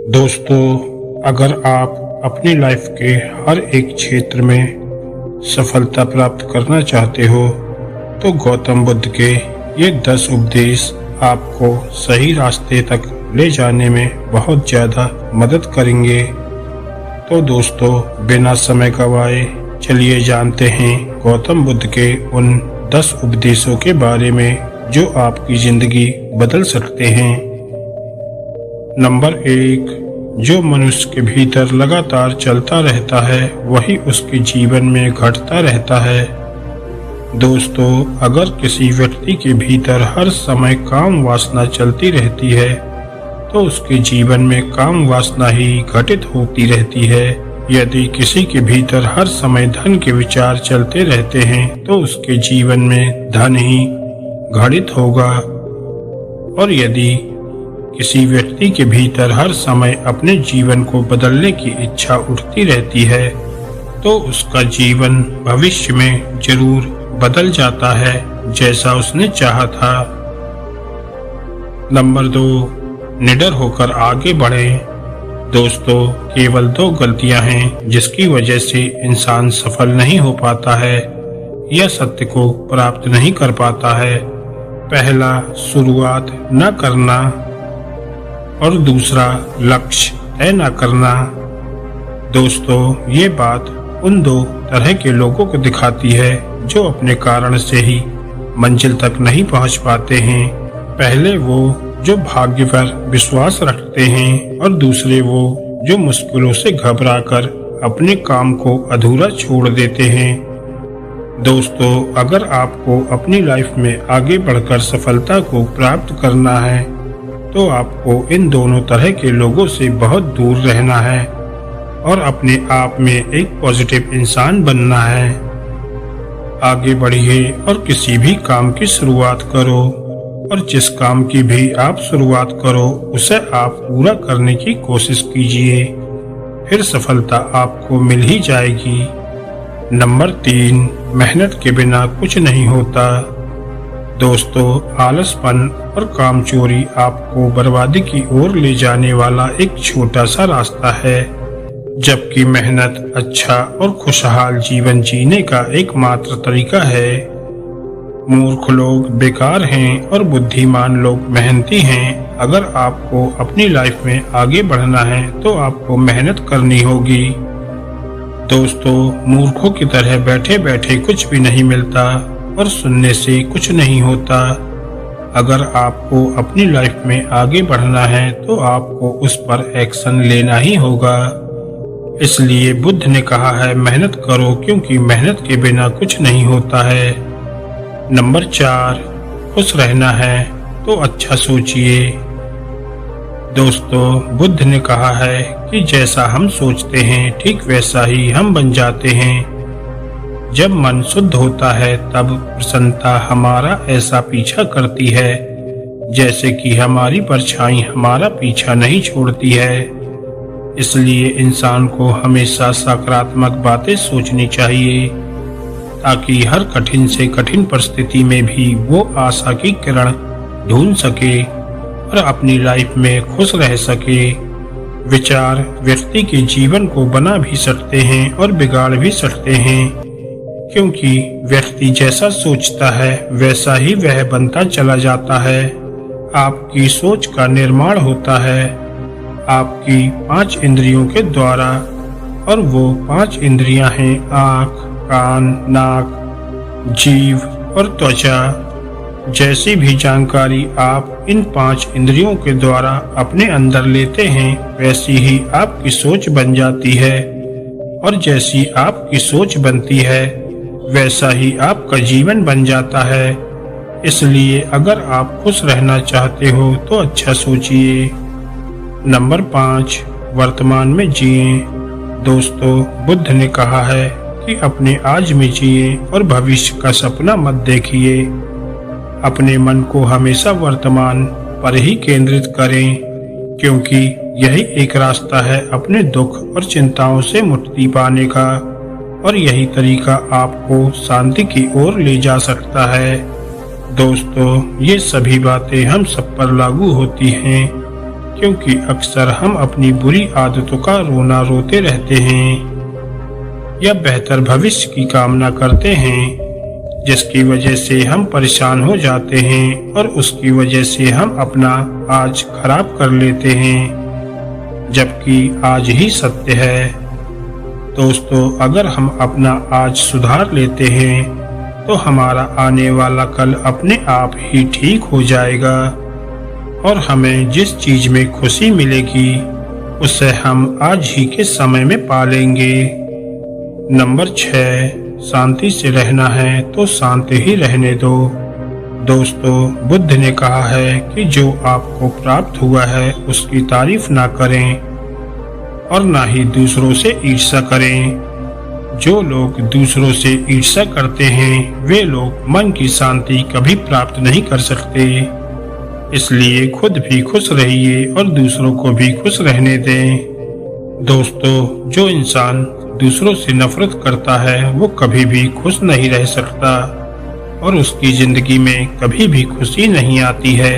दोस्तों, अगर आप अपनी लाइफ के हर एक क्षेत्र में सफलता प्राप्त करना चाहते हो तो गौतम बुद्ध के ये 10 उपदेश आपको सही रास्ते तक ले जाने में बहुत ज़्यादा मदद करेंगे। तो दोस्तों, बिना समय गवाए चलिए जानते हैं गौतम बुद्ध के उन 10 उपदेशों के बारे में जो आपकी ज़िंदगी बदल सकते हैं। नंबर 1, जो मनुष्य के भीतर लगातार चलता रहता है वही उसके जीवन में घटता रहता है। दोस्तों, अगर किसी व्यक्ति के भीतर हर समय काम वासना चलती रहती है तो उसके जीवन में काम वासना ही घटित होती रहती है। यदि किसी के भीतर हर समय धन के विचार चलते रहते हैं तो उसके जीवन में धन ही घटित होगा। और यदि किसी व्यक्ति के भीतर हर समय अपने जीवन को बदलने की इच्छा उठती रहती है तो उसका जीवन भविष्य में जरूर बदल जाता है जैसा उसने चाहा था। नंबर 2, निडर होकर आगे बढ़ें। दोस्तों, केवल 2 गलतियां हैं जिसकी वजह से इंसान सफल नहीं हो पाता है या सत्य को प्राप्त नहीं कर पाता है। पहला, शुरुआत न करना और दूसरा, लक्ष्य तय न करना। दोस्तों, ये बात उन 2 तरह के लोगों को दिखाती है जो अपने कारण से ही मंजिल तक नहीं पहुंच पाते हैं। पहले वो जो भाग्य पर विश्वास रखते हैं और दूसरे वो जो मुश्किलों से घबराकर अपने काम को अधूरा छोड़ देते हैं। दोस्तों, अगर आपको अपनी लाइफ में आगे बढ़कर सफलता को प्राप्त करना है तो आपको इन दोनों तरह के लोगों से बहुत दूर रहना है और अपने आप में एक पॉजिटिव इंसान बनना है। आगे बढ़िए और किसी भी काम की शुरुआत करो और जिस काम की भी आप शुरुआत करो उसे आप पूरा करने की कोशिश कीजिए, फिर सफलता आपको मिल ही जाएगी। नंबर 3, मेहनत के बिना कुछ नहीं होता। दोस्तों, आलसपन और कामचोरी आपको बर्बादी की ओर ले जाने वाला एक छोटा सा रास्ता है, जबकि मेहनत अच्छा और खुशहाल जीवन जीने का एकमात्र तरीका है। मूर्ख लोग बेकार हैं और बुद्धिमान लोग मेहनती हैं। अगर आपको अपनी लाइफ में आगे बढ़ना है तो आपको मेहनत करनी होगी। दोस्तों, मूर्खों की तरह बैठे बैठे कुछ भी नहीं मिलता और सुनने से कुछ नहीं होता। अगर आपको अपनी लाइफ में आगे बढ़ना है तो आपको उस पर एक्शन लेना ही होगा। इसलिए बुद्ध ने कहा है, मेहनत करो क्योंकि मेहनत के बिना कुछ नहीं होता है। नंबर 4, खुश रहना है तो अच्छा सोचिए। दोस्तों, बुद्ध ने कहा है कि जैसा हम सोचते हैं ठीक वैसा ही हम बन जाते हैं। जब मन शुद्ध होता है तब प्रसन्नता हमारा ऐसा पीछा करती है जैसे कि हमारी परछाई हमारा पीछा नहीं छोड़ती है। इसलिए इंसान को हमेशा सकारात्मक बातें सोचनी चाहिए ताकि हर कठिन से कठिन परिस्थिति में भी वो आशा की किरण ढूंढ सके और अपनी लाइफ में खुश रह सके। विचार व्यक्ति के जीवन को बना भी सकते हैं और बिगाड़ भी सकते हैं, क्योंकि व्यक्ति जैसा सोचता है वैसा ही वह बनता चला जाता है। आपकी सोच का निर्माण होता है आपकी 5 इंद्रियों के द्वारा, और वो 5 इंद्रियां हैं आँख, कान, नाक, जीभ और त्वचा। जैसी भी जानकारी आप इन 5 इंद्रियों के द्वारा अपने अंदर लेते हैं वैसी ही आपकी सोच बन जाती है, और जैसी आपकी सोच बनती है वैसा ही आपका जीवन बन जाता है। इसलिए अगर आप खुश रहना चाहते हो तो अच्छा सोचिए। नंबर 5, वर्तमान में जिए। दोस्तों, बुद्ध ने कहा है कि अपने आज में जिए और भविष्य का सपना मत देखिए। अपने मन को हमेशा वर्तमान पर ही केंद्रित करें, क्योंकि यही एक रास्ता है अपने दुख और चिंताओं से मुक्ति पाने का, और यही तरीका आपको शांति की ओर ले जा सकता है। दोस्तों, ये सभी बातें हम सब पर लागू होती हैं, क्योंकि अक्सर हम अपनी बुरी आदतों का रोना रोते रहते हैं या बेहतर भविष्य की कामना करते हैं, जिसकी वजह से हम परेशान हो जाते हैं और उसकी वजह से हम अपना आज खराब कर लेते हैं, जबकि आज ही सत्य है। दोस्तों, अगर हम अपना आज सुधार लेते हैं तो हमारा आने वाला कल अपने आप ही ठीक हो जाएगा और हमें जिस चीज में खुशी मिलेगी उसे हम आज ही के समय में पा लेंगे। नंबर 6, शांति से रहना है तो शांति ही रहने दो। दोस्तों, बुद्ध ने कहा है कि जो आपको प्राप्त हुआ है उसकी तारीफ ना करें और ना ही दूसरों से ईर्ष्या करें। जो लोग दूसरों से ईर्ष्या करते हैं वे लोग मन की शांति कभी प्राप्त नहीं कर सकते। इसलिए खुद भी खुश रहिए और दूसरों को भी खुश रहने दें। दोस्तों, जो इंसान दूसरों से नफरत करता है वो कभी भी खुश नहीं रह सकता और उसकी जिंदगी में कभी भी खुशी नहीं आती है।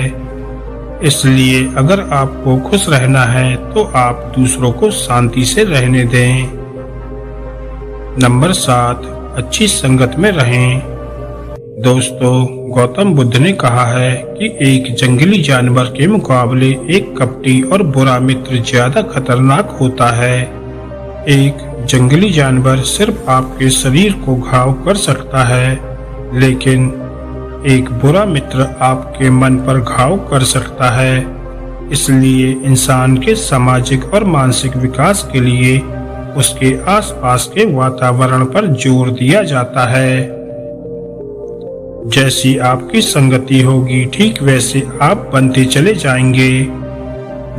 इसलिए अगर आपको खुश रहना है तो आप दूसरों को शांति से रहने दें। नंबर 7, अच्छी संगत में रहें। दोस्तों, गौतम बुद्ध ने कहा है कि एक जंगली जानवर के मुकाबले एक कपटी और बुरा मित्र ज्यादा खतरनाक होता है। एक जंगली जानवर सिर्फ आपके शरीर को घाव कर सकता है, लेकिन एक बुरा मित्र आपके मन पर घाव कर सकता है। इसलिए इंसान के सामाजिक और मानसिक विकास के लिए उसके आसपास के वातावरण पर जोर दिया जाता है। जैसी आपकी संगति होगी ठीक वैसे आप बनते चले जाएंगे।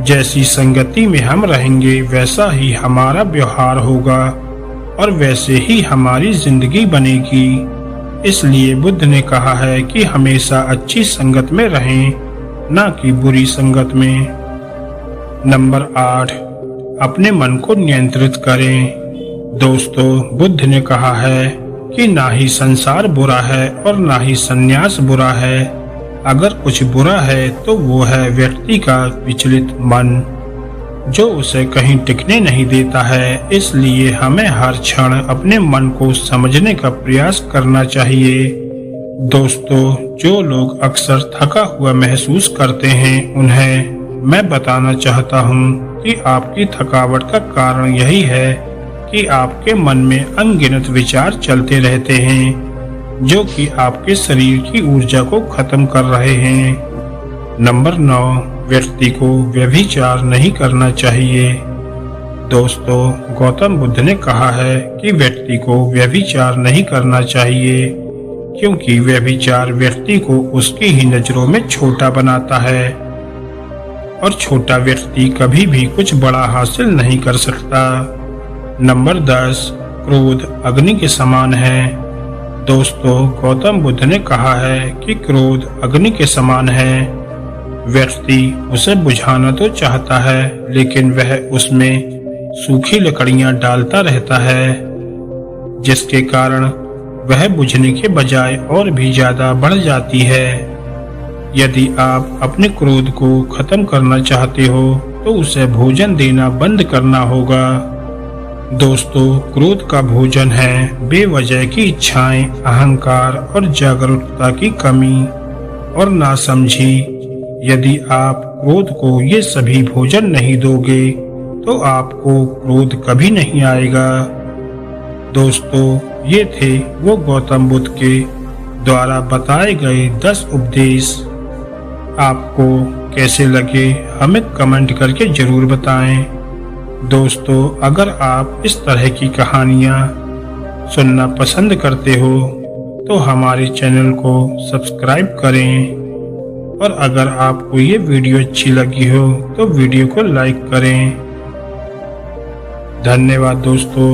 जैसी संगति में हम रहेंगे वैसा ही हमारा व्यवहार होगा और वैसे ही हमारी जिंदगी बनेगी। इसलिए बुद्ध ने कहा है कि हमेशा अच्छी संगत में रहें, ना कि बुरी संगत में। नंबर 8, अपने मन को नियंत्रित करें। दोस्तों, बुद्ध ने कहा है कि ना ही संसार बुरा है और ना ही संन्यास बुरा है। अगर कुछ बुरा है तो वो है व्यक्ति का विचलित मन, जो उसे कहीं टिकने नहीं देता है। इसलिए हमें हर क्षण अपने मन को समझने का प्रयास करना चाहिए। दोस्तों, जो लोग अक्सर थका हुआ महसूस करते हैं उन्हें मैं बताना चाहता हूँ कि आपकी थकावट का कारण यही है कि आपके मन में अनगिनत विचार चलते रहते हैं जो कि आपके शरीर की ऊर्जा को खत्म कर रहे हैं। नंबर 9, व्यक्ति को व्यभिचार नहीं करना चाहिए। दोस्तों, गौतम बुद्ध ने कहा है कि व्यक्ति को व्यभिचार नहीं करना चाहिए, क्योंकि व्यभिचार व्यक्ति को उसकी ही नजरों में छोटा बनाता है और छोटा व्यक्ति कभी भी कुछ बड़ा हासिल नहीं कर सकता। नंबर 10, क्रोध अग्नि के समान है। दोस्तों, गौतम बुद्ध ने कहा है कि क्रोध अग्नि के समान है। व्यक्ति उसे बुझाना तो चाहता है, लेकिन वह उसमें सूखी लकड़ियां डालता रहता है, जिसके कारण वह बुझने के बजाय और भी ज्यादा बढ़ जाती है। यदि आप अपने क्रोध को खत्म करना चाहते हो तो उसे भोजन देना बंद करना होगा। दोस्तों, क्रोध का भोजन है बेवजह की इच्छाएं, अहंकार और जागरूकता की कमी और नासमझी। यदि आप क्रोध को ये सभी भोजन नहीं दोगे तो आपको क्रोध कभी नहीं आएगा। दोस्तों, ये थे वो गौतम बुद्ध के द्वारा बताए गए 10 उपदेश। आपको कैसे लगे हमें कमेंट करके जरूर बताएं। दोस्तों, अगर आप इस तरह की कहानियाँ सुनना पसंद करते हो तो हमारे चैनल को सब्सक्राइब करें और अगर आपको ये वीडियो अच्छी लगी हो तो वीडियो को लाइक करें। धन्यवाद दोस्तों।